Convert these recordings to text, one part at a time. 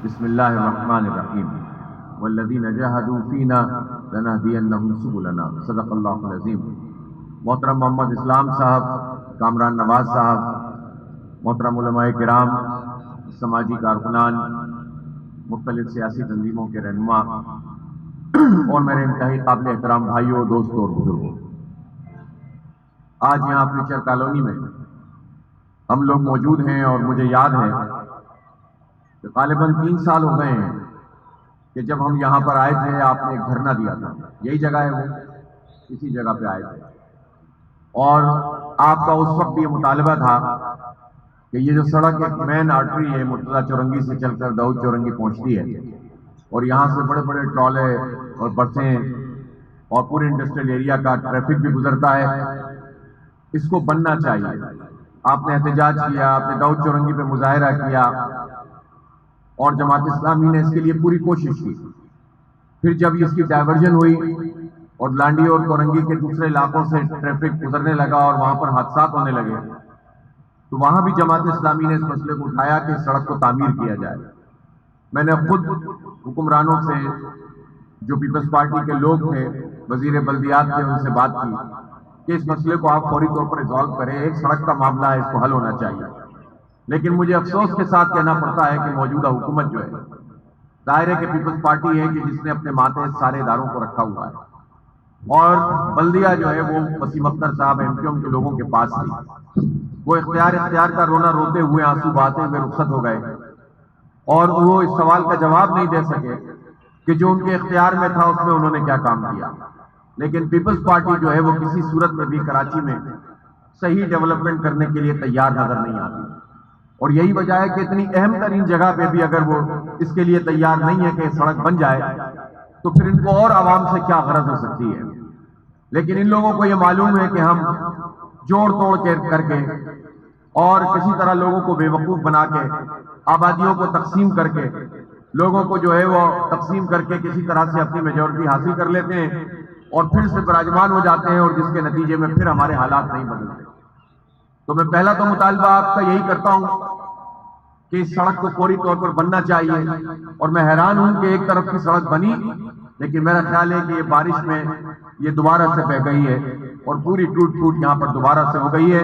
بسم اللہ الرحمن الرحیم والذین جاہدوا فینا لنہدینہم سبلنا صدق اللہ العظیم۔ محترم محمد اسلام صاحب، کامران نواز صاحب، محترم علماء کرام، سماجی کارکنان، مختلف سیاسی تنظیموں کے رہنما اور میرے انتہائی قابل احترام بھائیوں، دوستوں اور بزرگوں، آج یہاں فیوچر کالونی میں ہم لوگ موجود ہیں اور مجھے یاد ہے کہ غالباً 3 سال ہو گئے ہیں کہ جب ہم یہاں پر آئے تھے آپ نے ایک دھرنا دیا تھا، یہی جگہ ہے وہ، اسی جگہ پہ آئے تھے، اور آپ کا اس وقت یہ مطالبہ تھا کہ یہ جو سڑک ایک مین آرٹری ہے مرتضیٰ چورنگی سے چل کر داؤد چورنگی پہنچتی ہے اور یہاں سے بڑے بڑے ٹرالے اور بسیں اور پورے انڈسٹریل ایریا کا ٹریفک بھی گزرتا ہے، اس کو بننا چاہیے۔ آپ نے احتجاج کیا، آپ نے داؤد چورنگی پہ مظاہرہ کیا اور جماعت اسلامی نے اس کے لیے پوری کوشش کی۔ پھر جب اس کی ڈائیورژن ہوئی اور لانڈی اور کورنگی کے دوسرے علاقوں سے ٹریفک گزرنے لگا اور وہاں پر حادثات ہونے لگے تو وہاں بھی جماعت اسلامی نے اس مسئلے کو اٹھایا کہ اس سڑک کو تعمیر کیا جائے۔ میں نے خود حکمرانوں سے، جو پیپلز پارٹی کے لوگ تھے، وزیر بلدیات تھے، ان سے بات کی کہ اس مسئلے کو آپ فوری طور پر ریزالو کریں، ایک سڑک کا معاملہ ہے، اس کو حل ہونا چاہیے۔ لیکن مجھے افسوس کے ساتھ کہنا پڑتا ہے کہ موجودہ حکومت جو ہے ظاہر ہے کہ پیپلز پارٹی ہے کہ جس نے اپنے ماتحت سارے اداروں کو رکھا ہوا ہے، اور بلدیہ جو ہے وہ وسیم اختر صاحب ایم کیو ایم کے لوگوں کے پاس تھی۔ وہ اختیار کا رونا روتے ہوئے، آنسو بہاتے ہوئے رخصت ہو گئے اور وہ اس سوال کا جواب نہیں دے سکے کہ جو ان کے اختیار میں تھا اس میں انہوں نے کیا کام کیا۔ لیکن پیپلز پارٹی جو ہے وہ کسی صورت میں بھی کراچی میں صحیح ڈیولپمنٹ کرنے کے لیے تیار نظر نہیں آتی، اور یہی وجہ ہے کہ اتنی اہم ترین جگہ پہ بھی اگر وہ اس کے لیے تیار نہیں ہے کہ سڑک بن جائے تو پھر ان کو اور عوام سے کیا غرض ہو سکتی ہے۔ لیکن ان لوگوں کو یہ معلوم ہے کہ ہم جوڑ توڑ کر کے اور کسی طرح لوگوں کو بے وقوف بنا کے، آبادیوں کو تقسیم کر کے، لوگوں کو جو ہے وہ تقسیم کر کے کسی طرح سے اپنی میجورٹی حاصل کر لیتے ہیں اور پھر سے براجمان ہو جاتے ہیں، اور جس کے نتیجے میں پھر ہمارے حالات نہیں بدلتے۔ تو میں پہلا تو مطالبہ آپ کا یہی کرتا ہوں کہ اس سڑک کو فوری طور پر بننا چاہیے، اور میں حیران ہوں کہ ایک طرف کی سڑک بنی لیکن میرا خیال ہے کہ یہ بارش میں یہ دوبارہ سے بہہ گئی ہے اور پوری ٹوٹ یہاں پر دوبارہ سے ہو گئی ہے۔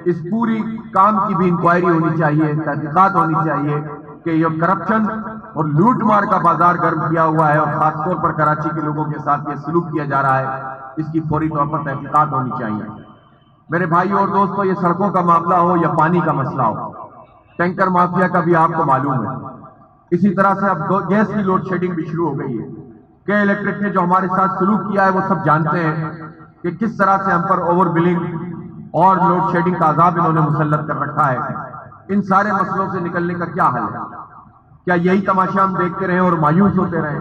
اس پوری کام کی بھی انکوائری ہونی چاہیے، تحقیقات ہونی چاہیے کہ یہ کرپشن اور لوٹ مار کا بازار گرم کیا ہوا ہے اور خاص طور پر کراچی کے لوگوں کے ساتھ یہ سلوک کیا جا رہا ہے، اس کی فوری طور پر تحقیقات ہونی چاہیے۔ میرے بھائیوں اور دوستوں، یہ سڑکوں کا معاملہ ہو یا پانی کا مسئلہ ہو، ٹینکر مافیا کا بھی آپ کو معلوم ہے، اسی طرح سے اب گیس کی لوڈ شیڈنگ بھی شروع ہو گئی ہے۔ کہ الیکٹرک نے جو ہمارے ساتھ سلوک کیا ہے وہ سب جانتے ہیں کہ کس طرح سے ہم پر اوور بلنگ اور لوڈ شیڈنگ کا عذاب انہوں نے مسلط کر رکھا ہے۔ ان سارے مسئلوں سے نکلنے کا کیا حل ہے؟ کیا یہی تماشا ہم دیکھتے رہیں اور مایوس ہوتے رہیں؟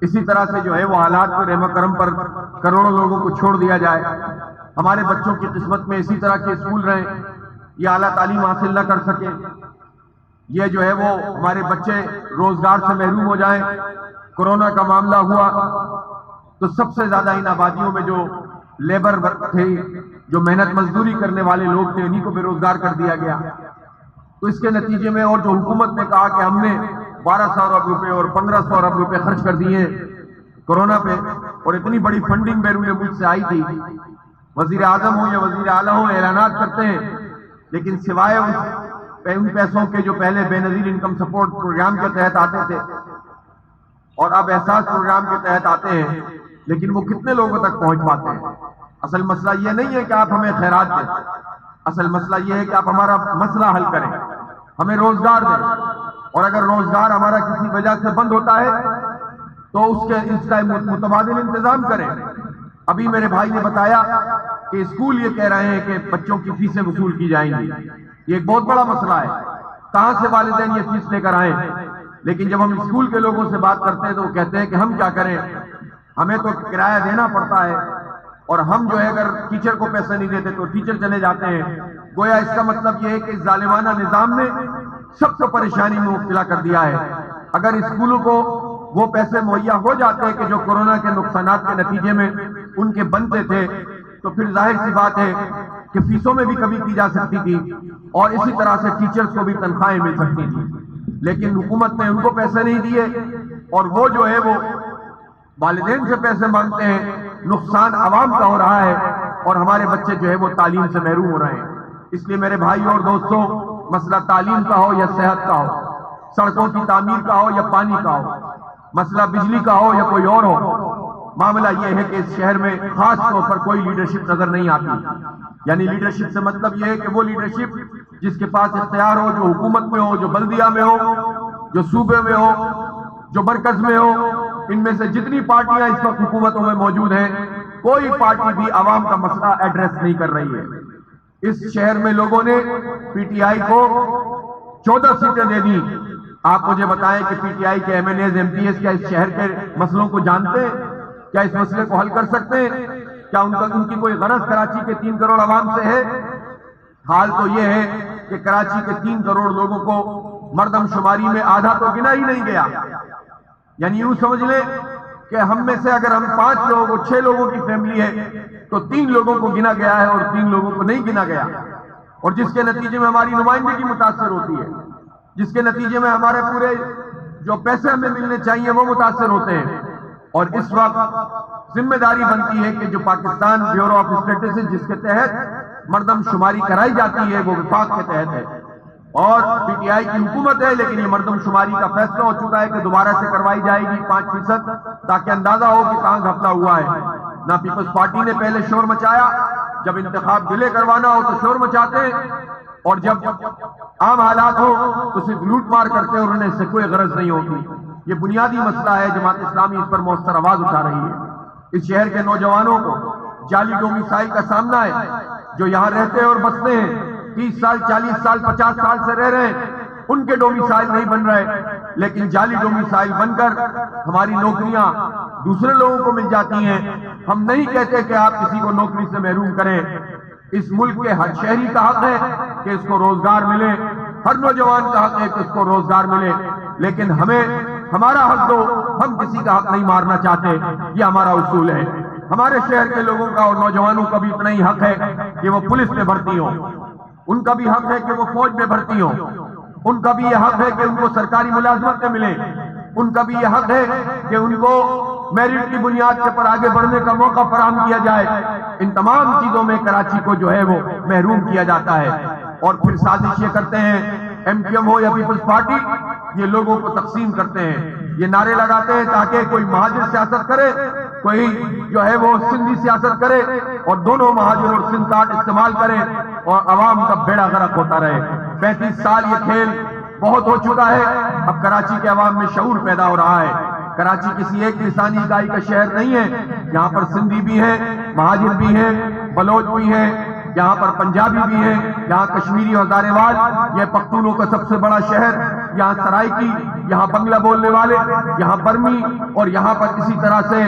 اسی طرح سے جو ہے وہ حالات کو رحم کرم پر کروڑوں لوگوں کو چھوڑ دیا جائے؟ ہمارے بچوں کی قسمت میں اسی طرح کے اسکول رہیں، یہ اعلیٰ تعلیم حاصل نہ کر سکیں، یہ جو ہے وہ ہمارے بچے روزگار سے محروم ہو جائیں۔ کورونا کا معاملہ ہوا تو سب سے زیادہ ان آبادیوں میں جو لیبر تھے، جو محنت مزدوری کرنے والے لوگ تھے، انہی کو بے روزگار کر دیا گیا۔ تو اس کے نتیجے میں، اور جو حکومت نے کہا کہ ہم نے 1200 ارب روپے اور 1500 ارب روپے خرچ کر دیے کورونا پہ، اور اتنی بڑی فنڈنگ بیرون ملک سے آئی تھی، وزیر اعظم ہو یا وزیر اعلیٰ ہو اعلانات کرتے ہیں لیکن سوائے ان پیسوں کے جو پہلے بے نظیر انکم سپورٹ پروگرام کے تحت آتے تھے اور اب احساس پروگرام کے تحت آتے ہیں، لیکن وہ کتنے لوگوں تک پہنچ پاتے ہیں؟ اصل مسئلہ یہ نہیں ہے کہ آپ ہمیں خیرات دیں، اصل مسئلہ یہ ہے کہ آپ ہمارا مسئلہ حل کریں، ہمیں روزگار دیں، اور اگر روزگار ہمارا کسی وجہ سے بند ہوتا ہے تو اس کا متبادل انتظام کریں۔ ابھی میرے بھائی نے بتایا کہ اسکول یہ کہہ رہے ہیں کہ بچوں کی فیسیں وصول کی جائیں گی، یہ ایک بہت بڑا مسئلہ ہے، کہاں سے والدین یہ فیس لے کر آئیں؟ لیکن جب ہم اسکول کے لوگوں سے بات کرتے ہیں تو وہ کہتے ہیں کہ ہم کیا کریں، ہمیں تو کرایہ دینا پڑتا ہے، اور ہم جو ہے اگر ٹیچر کو پیسے نہیں دیتے تو ٹیچر چلے جاتے ہیں۔ گویا اس کا مطلب یہ ہے کہ ظالمانہ نظام نے سب کو پریشانی میں مبتلا کر دیا ہے۔ اگر اسکولوں کو وہ پیسے مہیا ہو جاتے ہیں کہ جو کورونا کے نقصانات کے نتیجے میں ان کے بنتے تھے، تو پھر ظاہر سی بات ہے کہ فیسوں میں بھی کمی کی جا سکتی تھی اور اسی طرح سے ٹیچرز کو بھی تنخواہیں مل سکتی تھی۔ لیکن حکومت نے ان کو پیسے نہیں دیے، اور وہ جو ہے وہ والدین سے پیسے مانگتے ہیں، نقصان عوام کا ہو رہا ہے، اور ہمارے بچے جو ہے وہ تعلیم سے محروم ہو رہے ہیں۔ اس لیے میرے بھائی اور دوستوں، مسئلہ تعلیم کا ہو یا صحت کا ہو، سڑکوں کی تعمیر کا ہو یا پانی کا ہو، مسئلہ بجلی کا ہو یا کوئی اور ہو، معاملہ یہ ہے کہ اس شہر میں خاص طور پر کوئی لیڈرشپ نظر نہیں آتی۔ یعنی لیڈرشپ سے مطلب یہ ہے کہ وہ لیڈرشپ جس کے پاس اختیار ہو، جو حکومت میں ہو، جو بلدیہ میں ہو، جو صوبے میں ہو، جو مرکز میں ہو، ان میں سے جتنی پارٹیاں اس وقت حکومتوں میں موجود ہیں، کوئی پارٹی بھی عوام کا مسئلہ ایڈریس نہیں کر رہی ہے۔ اس شہر میں لوگوں نے پی ٹی آئی کو 14 سیٹیں دے دی۔ آپ مجھے بتائیں کہ پی ٹی آئی کے MNAs, M P S کیا اس شہر کے مسئلوں کو جانتے ہیں؟ کیا اس مسئلے کو حل کر سکتے ہیں؟ کیا ان کی کوئی غرض کراچی کے 3 کروڑ عوام سے ہے؟ حال تو یہ ہے کہ کراچی کے 3 کروڑ لوگوں کو مردم شماری میں آدھا تو گنا ہی نہیں گیا۔ یعنی یوں سمجھ لیں کہ ہم میں سے اگر ہم 5 لوگوں 6 لوگوں کی فیملی ہے تو 3 لوگوں کو گنا گیا ہے اور 3 لوگوں کو نہیں گنا گیا، اور جس کے نتیجے میں ہماری نمائندگی متاثر ہوتی ہے، جس کے نتیجے میں ہمارے پورے جو پیسے ہمیں ملنے چاہیے وہ متاثر ہوتے ہیں۔ اور اس وقت ذمہ داری بنتی ہے کہ جو پاکستان بیورو آف اسٹیٹسٹکس جس کے تحت مردم شماری کرائی جاتی ہے، وہ وفاق کے تحت ہے، اور پی ٹی آئی کی حکومت ہے، لیکن یہ مردم شماری کا فیصلہ ہو چکا ہے کہ دوبارہ سے کروائی جائے گی 5%، تاکہ اندازہ ہو کہ کہاں گھپلا ہوا ہے۔ نہ پیپلز پارٹی نے پہلے شور مچایا، جب انتخاب ڈیلے کروانا ہو تو شور مچاتے ہیں، اور جب عام حالات ہو تو صرف لوٹ مار کرتے ہیں، اور انہیں اس سے کوئی غرض نہیں ہوتی۔ یہ بنیادی مسئلہ ہے، جماعت اسلامی اس پر مؤثر آواز اٹھا رہی ہے۔ اس شہر کے نوجوانوں کو جعلی ڈومیسائل کا سامنا ہے، جو یہاں رہتے ہیں اور بستے ہیں، 30 سال 40 سال 50 سال سے رہ رہے ہیں، ان کے ڈومیسائل نہیں بن رہے، لیکن جعلی ڈومیسائل بن کر ہماری نوکریاں دوسرے لوگوں کو مل جاتی ہیں۔ ہم نہیں کہتے کہ آپ کسی کو نوکری سے محروم کریں، اس ملک کے ہر شہری کا حق ہے کہ اس کو روزگار ملے، ہر نوجوان کا حق ہے کہ اس کو روزگار ملے، لیکن ہمیں ہمارا حق دو، ہم کسی کا حق نہیں مارنا چاہتے، یہ ہمارا اصول ہے۔ ہمارے شہر کے لوگوں کا اور نوجوانوں کا بھی اتنا ہی حق ہے کہ وہ پولیس میں بھرتی ہوں، ان کا بھی حق ہے کہ وہ فوج میں بھرتی ہوں، ان کا بھی یہ حق ہے کہ ان کو سرکاری ملازمت میں ملے، ان کا بھی یہ حق ہے کہ ان کو میرٹ کی بنیاد پر آگے بڑھنے کا موقع فراہم کیا جائے۔ ان تمام چیزوں میں کراچی کو جو ہے وہ محروم کیا جاتا ہے، اور پھر سازش یہ کرتے ہیں، ایم کیو ایم ہو یا پیپلز پارٹی، یہ لوگوں کو تقسیم کرتے ہیں، یہ نعرے لگاتے ہیں تاکہ کوئی مہاجر سیاست کرے، کوئی جو ہے وہ سندھی سیاست کرے، اور دونوں مہاجر اور سندھ کارڈ استعمال کرے، اور عوام کا بیڑا غرق ہوتا رہے۔ 35 سال یہ کھیل بہت ہو چکا ہے، اب کراچی کے عوام میں شعور پیدا ہو رہا ہے۔ کراچی کسی ایک لسانی اکائی کا شہر نہیں ہے، یہاں پر سندھی بھی ہیں، مہاجر بھی ہیں، بلوچ بھی ہیں، یہاں پر پنجابی بھی ہیں، یہاں کشمیری اور داریوال، یہ پختونوں کا سب سے بڑا شہر، یہاں سرائکی، یہاں بنگلہ بولنے والے، یہاں برمی، اور یہاں پر اسی طرح سے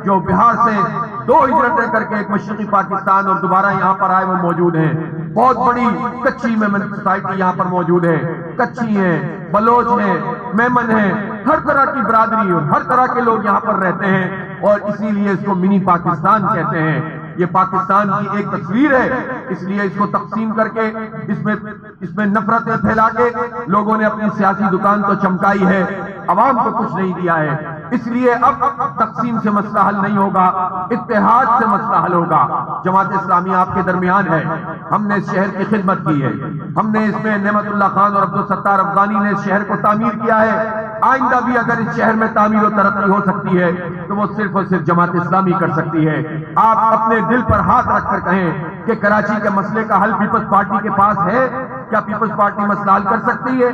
جو بہار سے 2 ہجرتیں کر کے ایک مشرقی پاکستان اور دوبارہ یہاں پر آئے وہ موجود ہیں۔ بہت بڑی کچھی میمن سوسائٹی یہاں پر موجود ہے، کچھی ہیں، بلوچ ہیں، میمن ہیں، ہر طرح کی برادری اور ہر طرح کے لوگ یہاں پر رہتے ہیں، اور اسی لیے اس کو منی پاکستان کہتے ہیں۔ یہ پاکستان کی ایک تصویر ہے، اس لیے اس کو تقسیم کر کے اس میں نفرتیں پھیلا کے لوگوں نے اپنی سیاسی دکان تو چمکائی ہے، عوام کو کچھ نہیں دیا ہے۔ اس لیے اب تقسیم سے مسئلہ حل نہیں ہوگا، اتحاد سے مسئلہ حل ہوگا۔ جماعت اسلامی آپ کے درمیان ہے، ہم نے اس شہر کی خدمت کی ہے، ہم نے اس میں نعمت اللہ خان اور عبدالستار افغانی نے اس شہر کو تعمیر کیا ہے۔ آئندہ بھی اگر اس شہر میں تعمیر و ترقی ہو سکتی ہے تو وہ صرف اور صرف جماعت اسلامی کر سکتی ہے۔ آپ اپنے دل پر ہاتھ رکھ کر کہیں کہ کراچی کے مسئلے کا حل پیپلز پارٹی کے پاس ہے؟ کیا پیپلز پارٹی مسئلہ حل کر سکتی ہے؟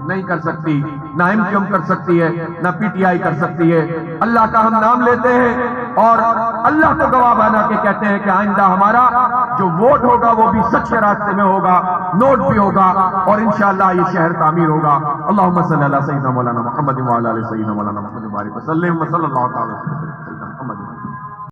نہیں کر سکتی، نہ ایم کیو ایم کر سکتی ہے، نہ پی ٹی آئی کر سکتی ہے۔ اللہ کا ہم نام لیتے ہیں اور اللہ کو گواہ بنا کے کہتے ہیں کہ آئندہ ہمارا جو ووٹ ہوگا وہ بھی سچے راستے میں ہوگا، نوٹ بھی ہوگا، اور انشاءاللہ یہ شہر تعمیر ہوگا۔ اللہم صلی علی سیدنا مولانا محمد وعلی آل سیدنا مولانا محمد وبارک وسلم، صلی اللہ تعالی علیہ وسلم۔